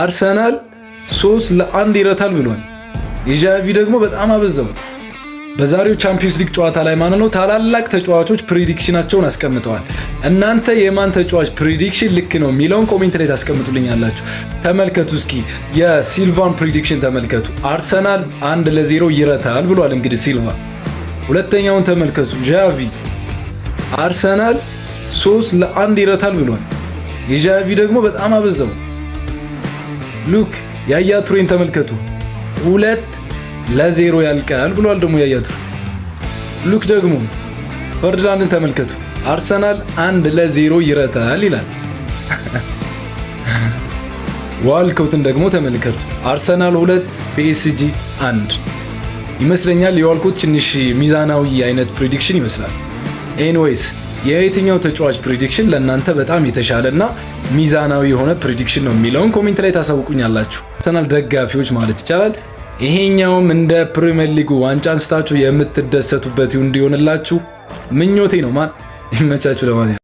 አርሰናል 3-1 ይረታል ብሏል። የጃቪ ደግሞ በጣም አበዛው። በዛሬው ቻምፒዮንስ ሊግ ጨዋታ ላይ ማለት ነው ታላላቅ ተጫዋቾች ፕሪዲክሽናቸውን አስቀምጠዋል። እናንተ የማን ተጫዋች ፕሪዲክሽን ልክ ነው የሚለውን ኮሜንት ላይ ታስቀምጡልኛላችሁ። ተመልከቱ እስኪ የሲልቫን ፕሪዲክሽን ተመልከቱ። አርሰናል 1-0 ይረታል ብሏል። እንግዲህ ሲልቫ። ሁለተኛውን ተመልከቱ። ጃቪ አርሰናል 3-1 ይረታል ብሏል። የጃቪ ደግሞ በጣም አበዛው። ሉክ ያያ ቱሬን ተመልከቱ 2-0 ያልቃል ብሏል። ደግሞ ያያ ቱሬ። ሉክ ደግሞ ፈርዲናንድን ተመልከቱ አርሰናል 1-0 ይረታል ይላል። ዋልኮትን ደግሞ ተመልከቱ አርሰናል 2 ፒኤስጂ 1 ይመስለኛል። የዋልኮት ትንሽ ሚዛናዊ አይነት ፕሪዲክሽን ይመስላል። ኤኒዌይስ የየትኛው ተጫዋች ፕሪዲክሽን ለእናንተ በጣም የተሻለና ሚዛናዊ የሆነ ፕሪዲክሽን ነው የሚለውን ኮሜንት ላይ ታሳውቁኛላችሁ። አርሰናል ደጋፊዎች ማለት ይቻላል ይሄኛውም እንደ ፕሪሚየር ሊጉ ዋንጫ አንስታችሁ የምትደሰቱበት እንዲሆንላችሁ ምኞቴ ነው። ማን ይመቻችሁ ለማለት